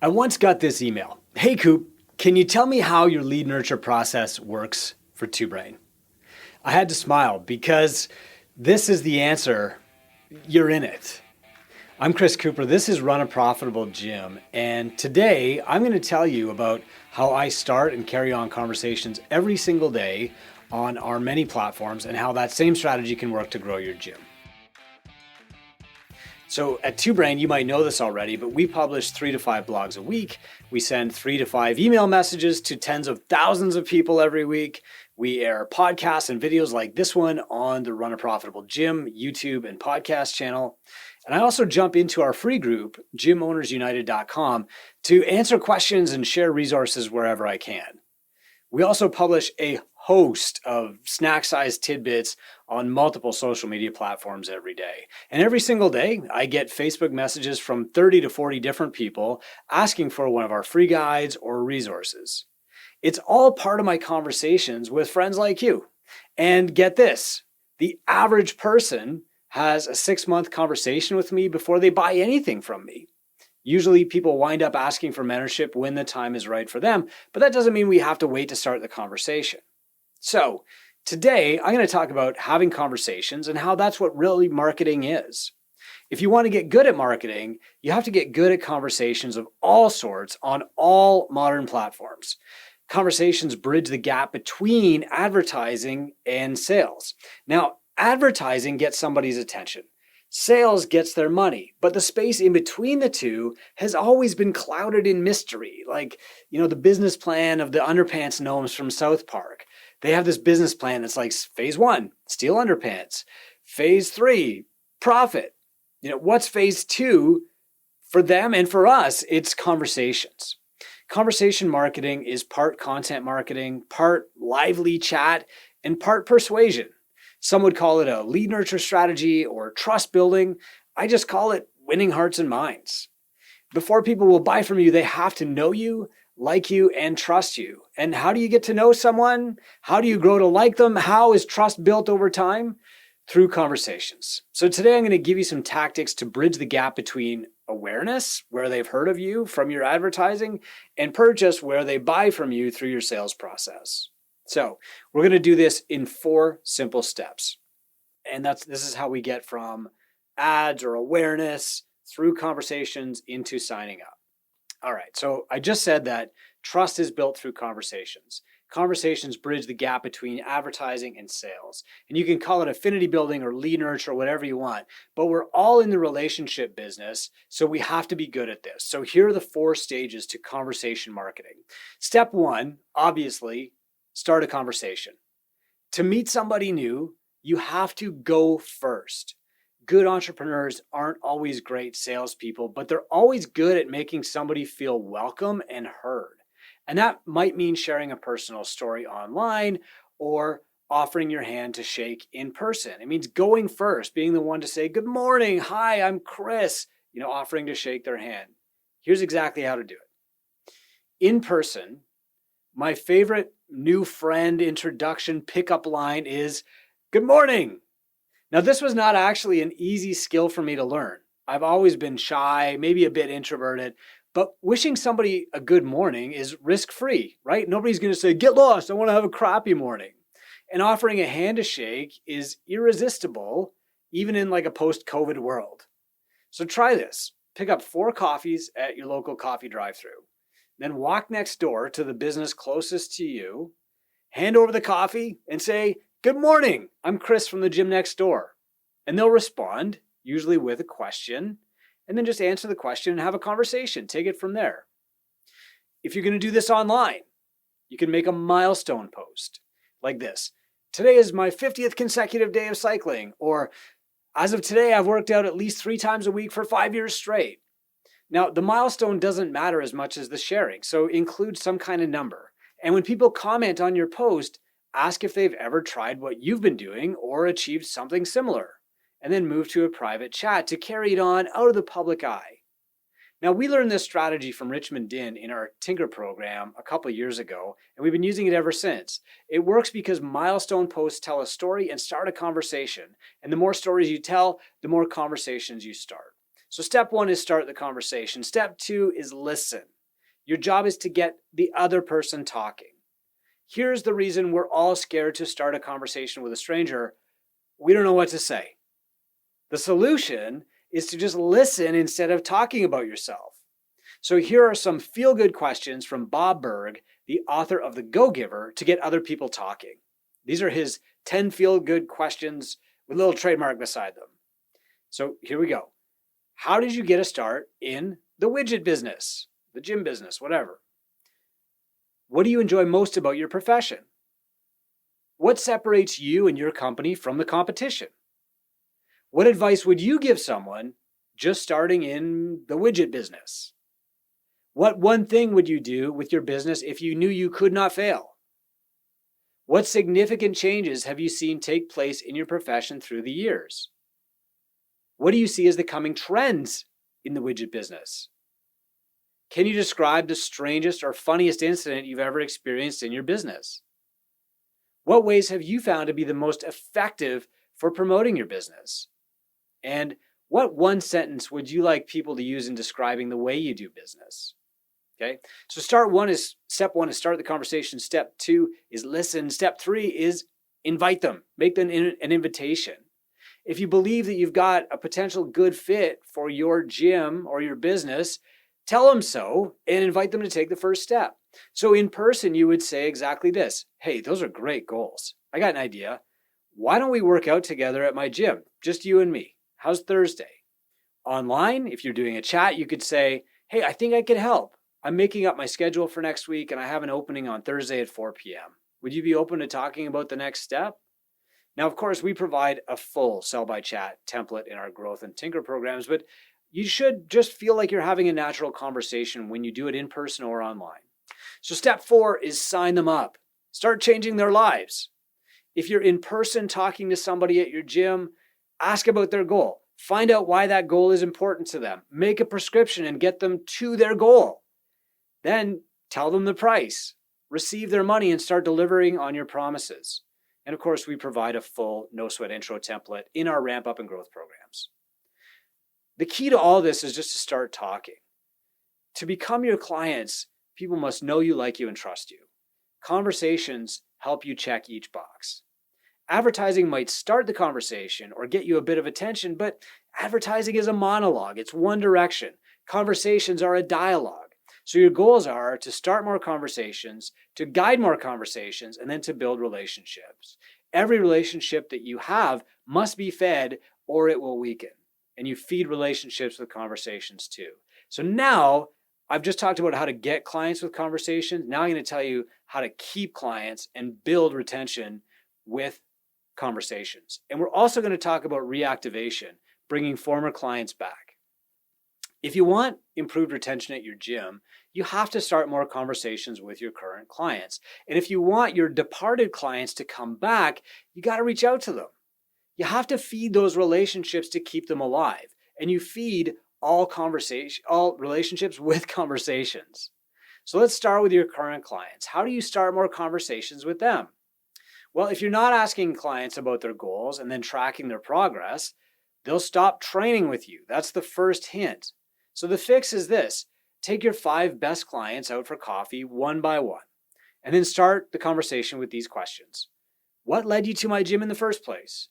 I once got this email. Hey Coop, can you tell me how your lead nurture process works for Two Brain? I had to smile because this is the answer. You're in it. I'm Chris Cooper. This is Run a Profitable Gym. And today I'm going to tell you about how I start and carry on conversations every single day on our many platforms and how that same strategy can work to grow your gym. So at Two Brain, you might know this already, but we publish 3 to 5 blogs a week. We send 3 to 5 email messages to tens of thousands of people every week. We air podcasts and videos like this one on the Run a Profitable Gym YouTube and podcast channel. And I also jump into our free group, gymownersunited.com, to answer questions and share resources wherever I can. We also publish a host of snack-sized tidbits on multiple social media platforms every day. And every single day, I get Facebook messages from 30 to 40 different people asking for one of our free guides or resources. It's all part of my conversations with friends like you. And get this, the average person has a 6-month conversation with me before they buy anything from me. Usually people wind up asking for mentorship when the time is right for them, but that doesn't mean we have to wait to start the conversation. So today I'm going to talk about having conversations and how that's what really marketing is. If you want to get good at marketing, you have to get good at conversations of all sorts on all modern platforms. Conversations bridge the gap between advertising and sales. Now, advertising gets somebody's attention. Sales gets their money, but the space in between the two has always been clouded in mystery. Like, the business plan of the underpants gnomes from South Park. They have this business plan that's like phase 1, steal underpants. Phase 3, profit. What's phase 2 for them and for us? It's conversations. Conversation marketing is part content marketing, part lively chat, and part persuasion. Some would call it a lead nurture strategy or trust building. I just call it winning hearts and minds. Before people will buy from you, they have to know you, like you, and trust you. And how do you get to know someone? How do you grow to like them? How is trust built over time? Through conversations. So today I'm going to give you some tactics to bridge the gap between awareness, where they've heard of you from your advertising, and purchase, where they buy from you through your sales process. So we're going to do this in 4 simple steps. And this is how we get from ads or awareness through conversations into signing up. All right. So I just said that trust is built through conversations. Conversations bridge the gap between advertising and sales. And you can call it affinity building or lead nurture or whatever you want, but we're all in the relationship business, so we have to be good at this. So here are the 4 stages to conversation marketing. Step 1, obviously, start a conversation. To meet somebody new, you have to go first. Good entrepreneurs aren't always great salespeople, but they're always good at making somebody feel welcome and heard. And that might mean sharing a personal story online or offering your hand to shake in person. It means going first, being the one to say, good morning, hi, I'm Chris, offering to shake their hand. Here's exactly how to do it. In person, my favorite new friend introduction pickup line is, good morning. Now, this was not actually an easy skill for me to learn. I've always been shy, maybe a bit introverted, but wishing somebody a good morning is risk-free, right? Nobody's going to say, get lost, I want to have a crappy morning. And offering a hand to shake is irresistible, even in like a post-COVID world. So try this. Pick up 4 coffees at your local coffee drive-thru. Then walk next door to the business closest to you, hand over the coffee and say, good morning, I'm Chris from the gym next door. And they'll respond, usually with a question, and then just answer the question and have a conversation. Take it from there. If you're going to do this online, you can make a milestone post like this. Today is my 50th consecutive day of cycling, or as of today, I've worked out at least 3 times a week for 5 years straight. Now, the milestone doesn't matter as much as the sharing, so include some kind of number. And when people comment on your post, ask if they've ever tried what you've been doing or achieved something similar, and then move to a private chat to carry it on out of the public eye. Now, we learned this strategy from Richmond Din in our Tinker program a couple years ago, and we've been using it ever since. It works because milestone posts tell a story and start a conversation. And the more stories you tell, the more conversations you start. So step 1 is start the conversation. Step 2 is listen. Your job is to get the other person talking. Here's the reason we're all scared to start a conversation with a stranger. We don't know what to say. The solution is to just listen instead of talking about yourself. So here are some feel-good questions from Bob Berg, the author of The Go-Giver, to get other people talking. These are his 10 feel-good questions with a little trademark beside them. So here we go. How did you get a start in the widget business, the gym business, whatever? What do you enjoy most about your profession? What separates you and your company from the competition? What advice would you give someone just starting in the widget business? What one thing would you do with your business if you knew you could not fail? What significant changes have you seen take place in your profession through the years? What do you see as the coming trends in the widget business? Can you describe the strangest or funniest incident you've ever experienced in your business? What ways have you found to be the most effective for promoting your business? And what one sentence would you like people to use in describing the way you do business? Okay, so step one is start the conversation. Step 2 is listen. Step 3 is invite them, make them an invitation. If you believe that you've got a potential good fit for your gym or your business, tell them so and invite them to take the first step. So in person, you would say exactly this. Hey, those are great goals. I got an idea. Why don't we work out together at my gym? Just you and me. How's Thursday? Online, if you're doing a chat, you could say, hey, I think I could help. I'm making up my schedule for next week and I have an opening on Thursday at 4 p.m. Would you be open to talking about the next step? Now, of course, we provide a full sell by chat template in our growth and tinker programs, but you should just feel like you're having a natural conversation when you do it in person or online. So step 4 is sign them up. Start changing their lives. If you're in person talking to somebody at your gym, ask about their goal. Find out why that goal is important to them. Make a prescription and get them to their goal. Then tell them the price. Receive their money and start delivering on your promises. And of course, we provide a full no sweat intro template in our ramp up and growth programs. The key to all this is just to start talking. To become your clients, people must know you, like you, and trust you. Conversations help you check each box. Advertising might start the conversation or get you a bit of attention, but advertising is a monologue. It's one direction. Conversations are a dialogue. So your goals are to start more conversations, to guide more conversations, and then to build relationships. Every relationship that you have must be fed or it will weaken. And you feed relationships with conversations too. So now I've just talked about how to get clients with conversations. Now I'm going to tell you how to keep clients and build retention with conversations. And we're also going to talk about reactivation, bringing former clients back. If you want improved retention at your gym, you have to start more conversations with your current clients. And if you want your departed clients to come back, you got to reach out to them. You have to feed those relationships to keep them alive. And you feed all relationships with conversations. So let's start with your current clients. How do you start more conversations with them? Well, if you're not asking clients about their goals and then tracking their progress, they'll stop training with you. That's the first hint. So the fix is this. Take your 5 best clients out for coffee one by one, and then start the conversation with these questions. What led you to my gym in the first place?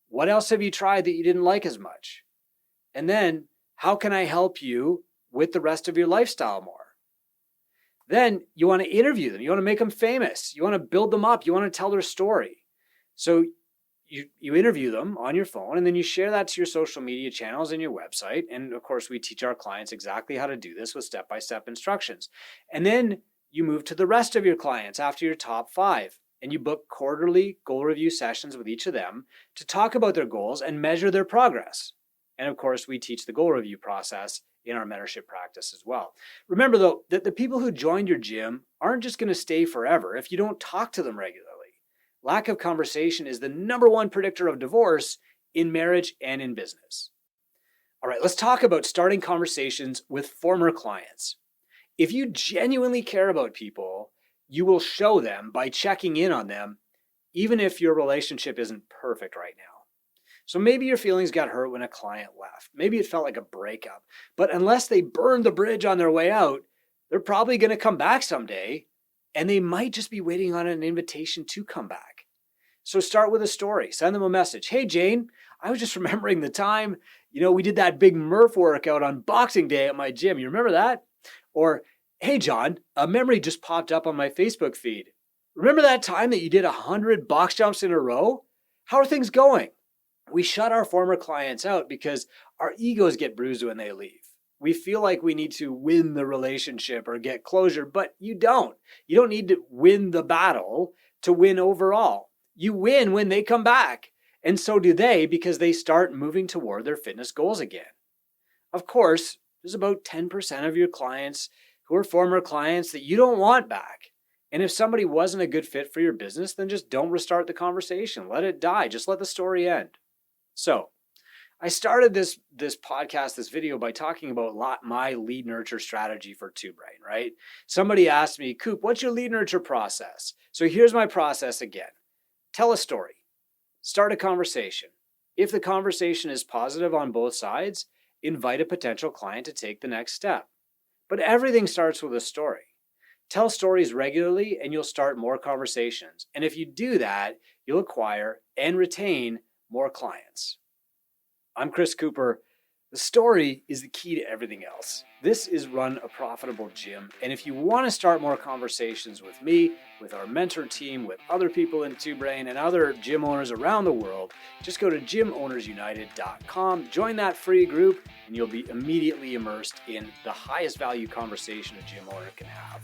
What else have you tried that you didn't like as much? And then, how can I help you with the rest of your lifestyle more? Then you want to interview them. You want to make them famous. You want to build them up. You want to tell their story. So you interview them on your phone, and then you share that to your social media channels and your website. And of course, we teach our clients exactly how to do this with step-by-step instructions. And then you move to the rest of your clients after your top 5, and you book quarterly goal review sessions with each of them to talk about their goals and measure their progress. And of course, we teach the goal review process in our mentorship practice as well. Remember though, that the people who joined your gym aren't just going to stay forever if you don't talk to them regularly. Lack of conversation is the number 1 predictor of divorce in marriage and in business. All right, let's talk about starting conversations with former clients. If you genuinely care about people, you will show them by checking in on them, even if your relationship isn't perfect right now. So maybe your feelings got hurt when a client left. Maybe it felt like a breakup. But unless they burned the bridge on their way out, They're probably going to come back someday, and they might just be waiting on an invitation to come back. So start with a story. Send them a message. Hey, Jane, I was just remembering the time, we did that big Murph workout on Boxing Day at my gym. You remember that? Or, hey, John, a memory just popped up on my Facebook feed. Remember that time that you did 100 box jumps in a row? How are things going? We shut our former clients out because our egos get bruised when they leave. We feel like we need to win the relationship or get closure, but you don't. You don't need to win the battle to win overall. You win when they come back. And so do they, because they start moving toward their fitness goals again. Of course, there's about 10% of your clients who are former clients that you don't want back. And if somebody wasn't a good fit for your business, then just don't restart the conversation. Let it die. Just let the story end. So I started this podcast, this video, by talking about my lead nurture strategy for TwoBrain, right? Somebody asked me, Coop, what's your lead nurture process? So here's my process again. Tell a story. Start a conversation. If the conversation is positive on both sides, invite a potential client to take the next step. But everything starts with a story. Tell stories regularly and you'll start more conversations. And if you do that, you'll acquire and retain more clients. I'm Chris Cooper. The story is the key to everything else. This is Run a Profitable Gym. And if you want to start more conversations with me, with our mentor team, with other people in TwoBrain and other gym owners around the world, just go to gymownersunited.com, join that free group, and you'll be immediately immersed in the highest value conversation a gym owner can have.